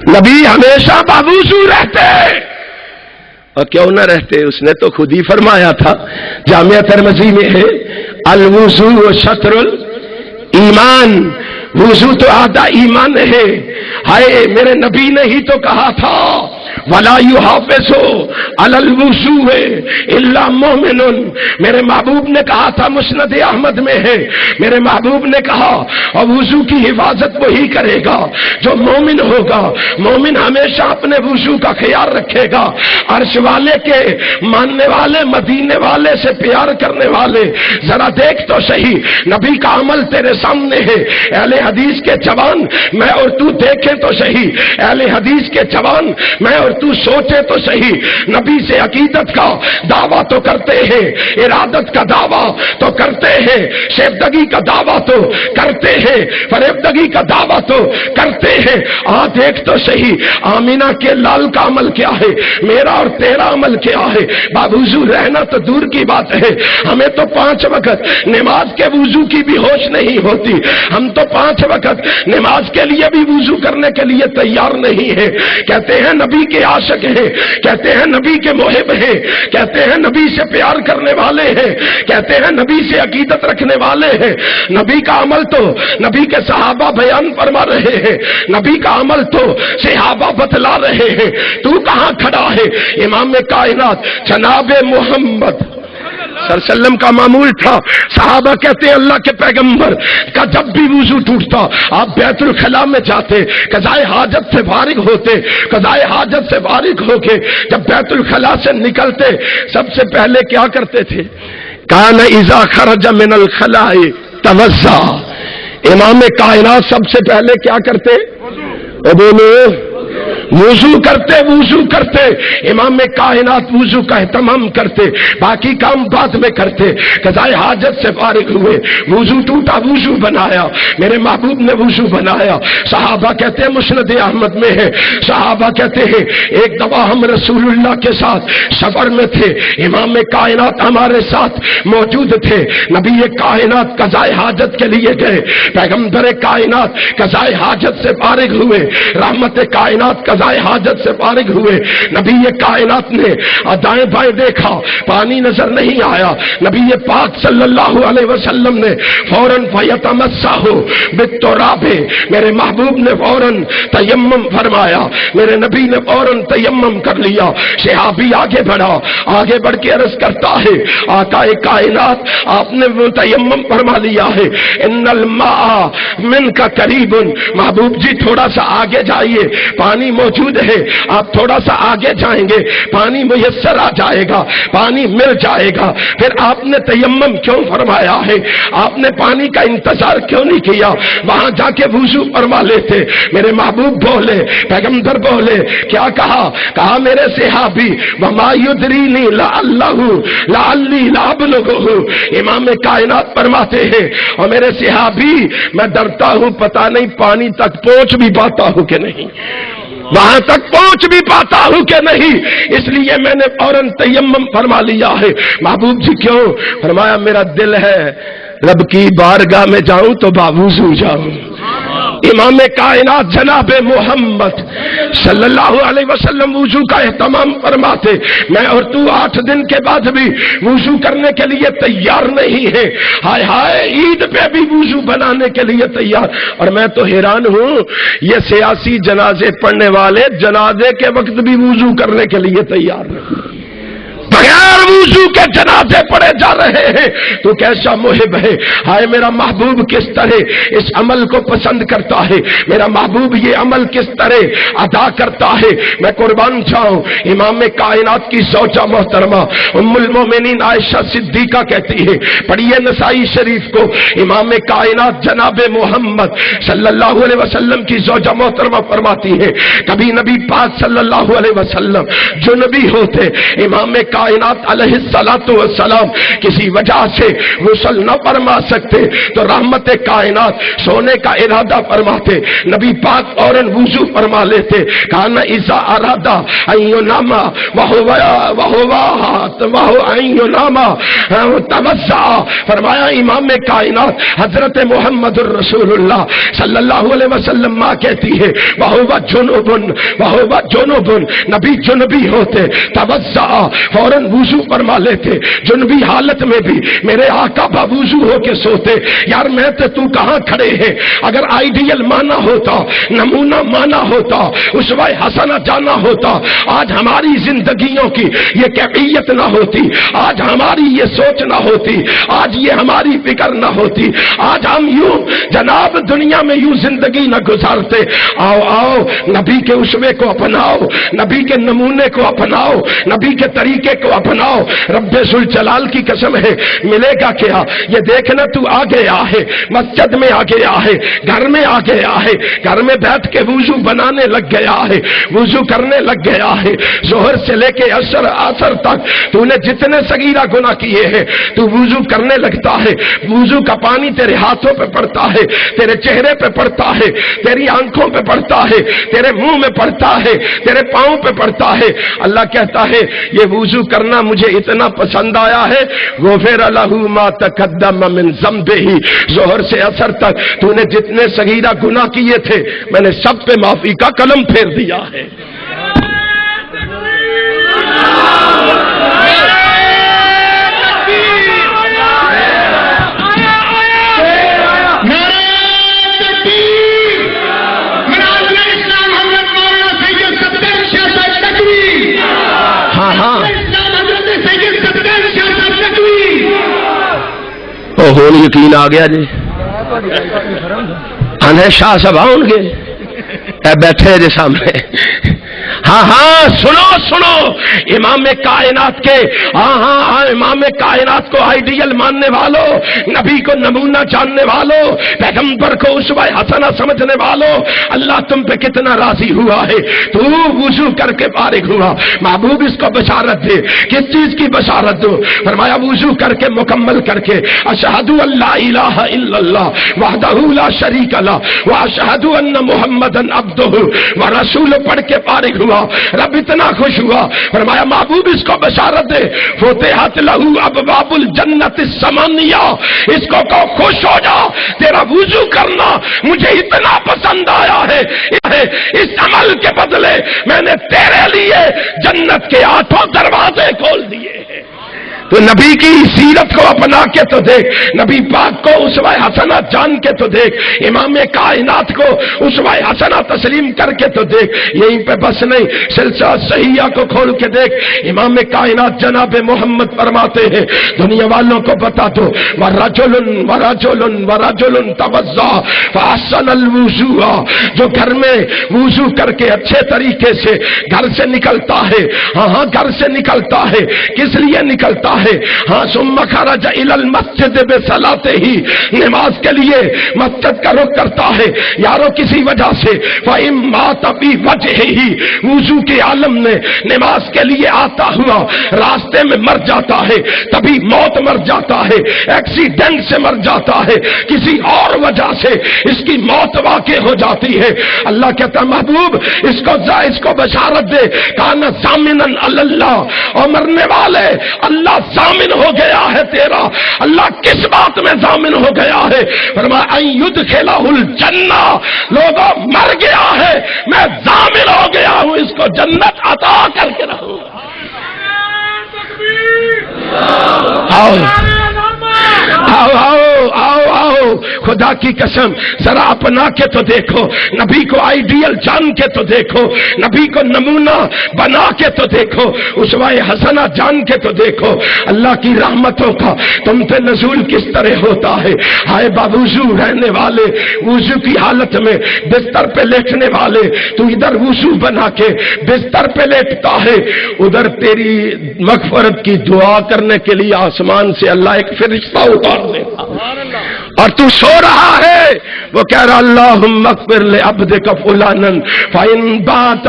نبی ہمیشہ باوضو رہتے، اور کیوں نہ رہتے، اس نے تو خود ہی فرمایا تھا، جامعہ ترمذی میں ہے الوضو شطر الایمان، وضو تو آدھا ایمان ہے۔ ہائے میرے نبی نے ہی تو کہا تھا وَلَا يُحَافِظُ عَلَى الْوُضُوءِ إِلَّا مُؤْمِنٌ، میرے محبوب نے کہا تھا، مسند احمد میں ہے، میرے محبوب نے کہا اور وضو کی حفاظت وہی کرے گا جو مومن ہوگا، مومن ہمیشہ اپنے وضو کا خیال رکھے گا۔ عرش والے کے ماننے والے، مدینے والے سے پیار کرنے والے، ذرا دیکھ تو صحیح نبی کا عمل تیرے سامنے ہے۔ اہل حدیث کے جوان میں اور تو دیکھیں تو صحیح، اہل حدیث کے جوان میں اور تو سوچے تو صحیح، نبی سے عقیدت کا دعویٰ تو کرتے ہیں، ارادت کا دعویٰ تو کرتے ہیں، شیفتگی کا دعویٰ تو کرتے ہیں، فریبدگی کا دعویٰ تو کرتے ہیں۔ دیکھ تو صحیح آمینہ کے لال کا عمل کیا ہے، میرا اور تیرا عمل کیا ہے۔ باوضو رہنا تو دور کی بات ہے، ہمیں تو 5 وقت نماز کے وضو کی بھی ہوش نہیں ہوتی، ہم تو 5 وقت نماز کے لیے بھی وضو کرنے کے لیے تیار نہیں ہے۔ کہتے ہیں نبی کے عاشق ہیں، کہتے ہیں نبی کے محب ہیں، کہتے ہیں نبی سے پیار کرنے والے ہیں، کہتے ہیں نبی سے عقیدت رکھنے والے ہیں۔ نبی کا عمل تو نبی کے صحابہ بیان فرما رہے ہیں، نبی کا عمل تو صحابہ بتلا رہے ہیں، تو کہاں کھڑا ہے؟ امام کائنات جناب محمد صلی اللہ علیہ وسلم کا معمول تھا، صحابہ کہتے ہیں اللہ کے پیغمبر کا جب بھی وضو ٹوٹتا آپ بیت الخلاء میں جاتے، قضائے حاجت سے فارغ ہوتے، قضائے حاجت سے فارغ ہو کے جب بیت الخلاء سے نکلتے سب سے پہلے کیا کرتے تھے؟ کان اذا خرج من الخلاء توضا، امام کائنات سب سے پہلے کیا کرتے؟ بولو، وضو کرتے، وضو کرتے، امام کائنات وضو کا اہتمام کرتے، باقی کام بعد میں کرتے۔ قضائے حاجت سے فارغ ہوئے، وضو ٹوٹا، وضو بنایا، میرے محبوب نے وضو بنایا۔ صحابہ کہتے ہیں مسند احمد میں ہے، صحابہ کہتے ہیں ایک دفعہ ہم رسول اللہ کے ساتھ سفر میں تھے، امام کائنات ہمارے ساتھ موجود تھے، نبی کائنات قضائے حاجت کے لیے گئے، پیغمبر کائنات قضائے حاجت سے فارغ ہوئے، رحمت کائنات قضائے حاجت سے فارغ ہوئے، نبی کائنات نے دائیں بائیں دیکھا، پانی نظر نہیں آیا، نبی پاک صلی اللہ علیہ وسلم نے فوراً فیتمسح بالتراب، میرے محبوب نے فوراً تیمم فرمایا، میرے نبی نے فوراً تیمم کر لیا۔ صحابی آگے بڑھا، آگے بڑھ کے عرض کرتا ہے آقا کائنات آپ نے تیمم فرما لیا ہے، ان الماء من کا قریب، محبوب جی تھوڑا سا آگے جائیے، پانی موجود ہے، آپ تھوڑا سا آگے جائیں گے پانی میسر آ جائے گا، پانی مل جائے گا۔ پھر آپ نے تیمم کیوں فرمایا ہے؟ آپ نے پانی کا انتظار کیوں نہیں کیا؟ وہاں جا کے وضو فرما لیتے۔ میرے محبوب بولے، پیغمبر بولے، کیا کہا؟ کہا میرے صحابی وما یدرینی لعلی لابلغہ، امام کائنات فرماتے ہیں اور میرے صحابی میں ڈرتا ہوں پتہ نہیں پانی تک پہنچ بھی پاتا ہوں کہ نہیں، وہاں تک پہنچ بھی پاتا ہوں کہ نہیں، اس لیے میں نے فوراً تیمم فرما لیا ہے۔ محبوب جی کیوں؟ فرمایا میرا دل ہے رب کی بارگاہ میں جاؤں تو باوضو جاؤں۔ امام کائنات جناب محمد صلی اللہ علیہ وسلم وضو کا اہتمام فرماتے، میں اور تو 8 دن کے بعد بھی وضو کرنے کے لیے تیار نہیں ہے، ہائے ہائے عید پہ بھی وضو بنانے کے لیے تیار۔ اور میں تو حیران ہوں یہ سیاسی جنازے پڑھنے والے جنازے کے وقت بھی وضو کرنے کے لیے تیار نہیں، بغیر وضو کے جنازے پڑھے جا رہے ہیں، تو کیسا محب ہے۔ ہائے میرا محبوب کس طرح اس عمل کو پسند کرتا ہے، میرا محبوب یہ عمل کس طرح ادا کرتا ہے، میں قربان جاؤں۔ امام کائنات کی زوجہ محترمہ ام المومنین عائشہ صدیقہ کہتی ہے، پڑھیے نسائی شریف کو، امام کائنات جناب محمد صلی اللہ علیہ وسلم کی زوجہ محترمہ فرماتی ہے کبھی نبی پاک صلی اللہ علیہ وسلم جو نبی ہوتے، امام کائنات علیہ السلام کسی وجہ سے غسل نہ فرما سکتے تو رحمت کائنات سونے کا ارادہ فرماتے، نبی پاک فوراً وضو فرما لیتے۔ کان اذا ارادہ ان ینام توضا، فرمایا امام کائنات حضرت محمد الرسول اللہ صلی اللہ علیہ وسلم ماں کہتی ہے وہو جنوب، نبی جنبی ہوتے، توضا فوراً وضو فرما لیتے، جنبی حالت میں بھی میرے آقا باوضو ہو کے سوتے۔ یار میں تو کہاں کھڑے ہیں؟ اگر آئیڈیل مانا ہوتا، نمونہ مانا ہوتا، اسوہ حسنہ جانا ہوتا، آج ہماری زندگیوں کی یہ کیفیت نہ ہوتی، آج ہماری یہ سوچ نہ ہوتی، آج یہ ہماری فکر نہ ہوتی، آج ہم یوں جناب دنیا میں یوں زندگی نہ گزارتے۔ آؤ آؤ نبی کے اسوے کو اپناؤ، نبی کے نمونے کو اپناؤ، نبی کے طریقے کو اپناؤ۔ بتاؤ رب ذل جلال کی قسم ہے ملے گا کیا؟ یہ دیکھنا تو آ گیا ہے، مسجد میں آ گیا ہے، گھر میں آ گیا ہے، گھر میں بیٹھ کے وضو بنانے لگ گیا ہے، وضو کرنے لگ گیا ہے، ظہر سے لے کے عصر تک تو نے جتنے صغیرہ گناہ کیے ہیں تو وضو کرنے لگتا ہے، وضو کا پانی تیرے ہاتھوں پہ پڑتا ہے، تیرے چہرے پہ پڑتا ہے، تیری آنکھوں پہ پڑتا ہے، تیرے منہ میں پڑتا ہے، تیرے پاؤں پہ پڑتا ہے۔ اللہ کہتا ہے یہ وضو کرنا مجھے اتنا پسند آیا ہے، غفر لہ ما تقدم من ذنبہ، ظہر سے عصر تک تو نے جتنے صغیرہ گناہ کیے تھے میں نے سب پہ معافی کا قلم پھیر دیا ہے۔ ہون یقین آ گیا جی آنے شاہ صاحب آؤ گے اے بیٹھے جی سامنے ہاں ہاں سنو سنو امام کائنات کے امام کائنات کو آئیڈیل ماننے والوں، نبی کو نمونہ جاننے والوں، پیغمبر کو اسوہ حسنہ سمجھنے والوں، اللہ تم پہ کتنا راضی ہوا ہے۔ تو وضو کر کے فارغ ہوا، محبوب اس کو بشارت دے، کس چیز کی بشارت دو؟ فرمایا وضو کر کے مکمل کر کے اشہد ان لا الہ الا اللہ وحدہ لا شریک لہ واشہد ان محمدن عبدہ ورسولہ پڑھ کے فارغ ہوا۔ رب اتنا خوش ہوا، فرمایا محبوب اس کو بشارت دے فتحت لہو ابواب الجنت الثمانیہ، اس کو کہو خوش ہو جا، تیرا وضو کرنا مجھے اتنا پسند آیا ہے، اس عمل کے بدلے میں نے تیرے لیے جنت کے 8 دروازے کھول دیے ہیں۔ تو نبی کی سیرت کو اپنا کے تو دیکھ، نبی پاک کو اسوہ حسنہ جان کے تو دیکھ، امام کائنات کو اسوہ حسنہ تسلیم کر کے تو دیکھ۔ یہیں پہ بس نہیں، سلسلہ صحیحہ کو کھول کے دیکھ، امام کائنات جناب محمد فرماتے ہیں دنیا والوں کو بتا دو وَرَجُلٌ تَوَضَّأَ فَأَحْسَنَ الْوُضُوءَ، جو گھر میں وضو کر کے اچھے طریقے سے گھر سے نکلتا ہے، ہاں گھر سے نکلتا ہے، کس لیے نکلتا ہے؟ ہاں ثم خرج الى المسجد بصلاته، نماز کے لیے مسجد کا رخ کرتا ہے یارو کسی وجہ سے، فإن مات في وجهه، وضو کے عالم میں نماز کے لیے آتا ہوا راستے میں مر جاتا ہے، تبھی موت مر جاتا ہے، ایکسیڈنٹ سے مر جاتا ہے، کسی اور وجہ سے اس کی موت واقع ہو جاتی ہے، اللہ کہتا ہے محبوب اس کو بشارت دے کان ضامنا علی اللہ، اور مرنے والے اللہ ضامن ہو گیا ہے تیرا۔ اللہ کس بات میں ضامن ہو گیا ہے؟ فرمایا ان یدخلہ الجنہ، لوگوں مر گیا ہے میں ضامن ہو گیا ہوں اس کو جنت عطا کر کے رہوں گا۔ آؤ آؤ آؤ آؤ آؤ، خدا کی قسم ذرا اپنا کے تو دیکھو، نبی کو آئیڈیل جان کے تو دیکھو، نبی کو نمونہ بنا کے تو دیکھو، اسوہ حسنہ جان کے تو دیکھو، اللہ کی رحمتوں کا تم پہ نزول کس طرح ہوتا ہے۔ ہائے باوضو رہنے والے، وضو کی حالت میں بستر پہ لیٹنے والے، تو ادھر وضو بنا کے بستر پہ لیٹتا ہے، ادھر تیری مغفرت کی دعا کرنے کے لیے آسمان سے اللہ ایک فرشتہ اتار دیتا، اور تو سو رہا ہے، وہ کہہ رہا اللہم اغفر لعبدک فلانا فإن بات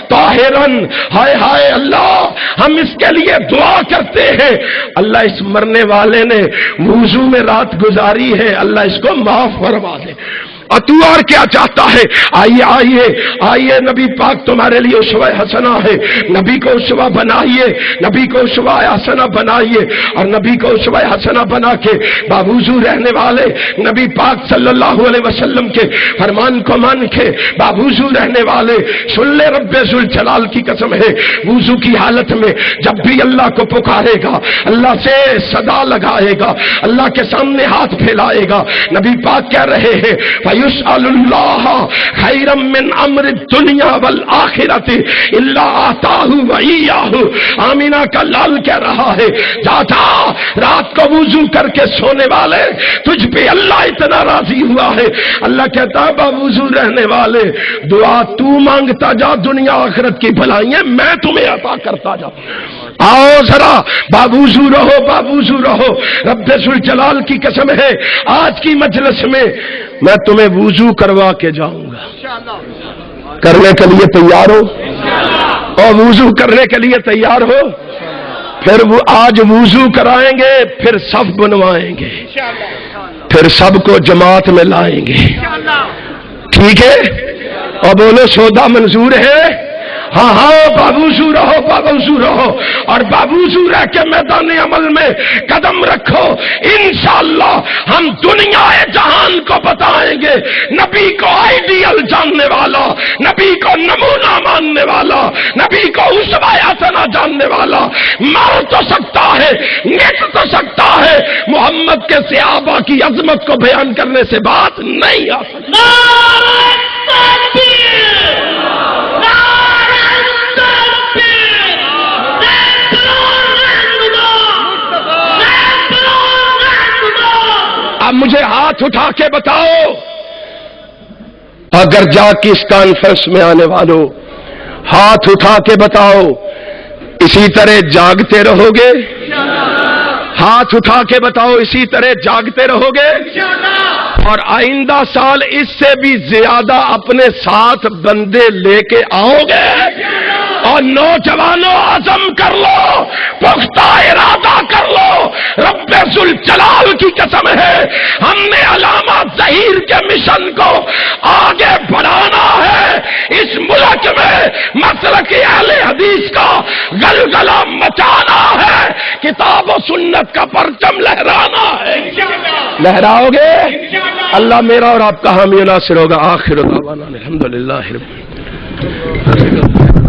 طاہرا، ہائے ہائے اللہ ہم اس کے لیے دعا کرتے ہیں، اللہ اس مرنے والے نے وضو میں رات گزاری ہے، اللہ اس کو معاف فرما دے۔ اور تو اور کیا چاہتا ہے؟ آئیے آئیے آئیے، نبی پاک تمہارے لیے اسوہ حسنہ ہے، نبی کو اسوہ بنائیے، نبی کو اسوہ حسنہ بنائیے، اور نبی کو اسوہ حسنہ بنا کے باوضو رہنے والے نبی پاک صلی اللہ علیہ وسلم کے فرمان کو مان کے باوضو رہنے والے، سن لے رب ذوالجلال کی قسم ہے، وضو کی حالت میں جب بھی اللہ کو پکارے گا، اللہ سے صدا لگائے گا، اللہ کے سامنے ہاتھ پھیلائے گا، نبی پاک کہہ رہے ہیں فَيُسْأَلُ اللَّهَ خَيْرًا مِّنْ أَمْرِ الدُّنْيَا وَالْآخِرَةِ إِلَّا آتَاهُ وَإِيَّاهُ۔ آمینہ کا لال کہہ رہا ہے جا رات کو وضو کر کے سونے والے، تجھ پہ اللہ اتنا راضی ہوا ہے، اللہ کہتا ہے باوضو رہنے والے دعا تو مانگتا جا، دنیا آخرت کی بھلائیاں میں تمہیں عطا کرتا جا۔ آؤ ذرا باوضو رہو، باوضو رہو۔ رب ذوالجلال کی قسم ہے آج کی مجلس میں میں تمہیں وضو کروا کے جاؤں گا۔ کرنے کے لیے تیار ہو؟ اور وضو کرنے کے لیے تیار ہو؟ پھر وہ آج وضو کرائیں گے، پھر صف بنوائیں گے، پھر سب کو جماعت میں لائیں گے، ٹھیک ہے؟ اور بولو سودا منظور ہے؟ ہاں ہاں، باوضو رہو، باوضو رہو، اور باوضو رہ کے میدان عمل میں قدم رکھو۔ انشاءاللہ ہم دنیا جہان کو بتائیں گے نبی کو آئیڈیل جاننے والا، نبی کو نمونہ ماننے والا، نبی کو اسوہ حسنہ جاننے والا مر تو سکتا ہے، مٹ تو سکتا ہے، محمد کے صحابہ کی عظمت کو بیان کرنے سے بات نہیں آ سکتی۔ اب مجھے ہاتھ اٹھا کے بتاؤ، اگر جا کے اس کانفرنس میں آنے والوں ہاتھ اٹھا کے بتاؤ اسی طرح جاگتے رہو گے؟ ہاتھ اٹھا کے بتاؤ اسی طرح جاگتے رہو گے؟ اور آئندہ سال اس سے بھی زیادہ اپنے ساتھ بندے لے کے آؤ گے؟ اور نوجوانوں عزم کر لو، پختہ ارادہ کر لو، رب ذوالجلال کی قسم ہے ہم نے علامہ ظہیر کے مشن کو آگے بڑھانا ہے، اس ملک میں مسلک اہل حدیث کا گلگلہ مچانا ہے، کتاب و سنت کا پرچم لہرانا ہے۔ لہراؤ گے؟ اللہ میرا اور آپ کا حامی و ناصر ہوگا۔ آخر دعوانا الحمدللہ رب العالمین۔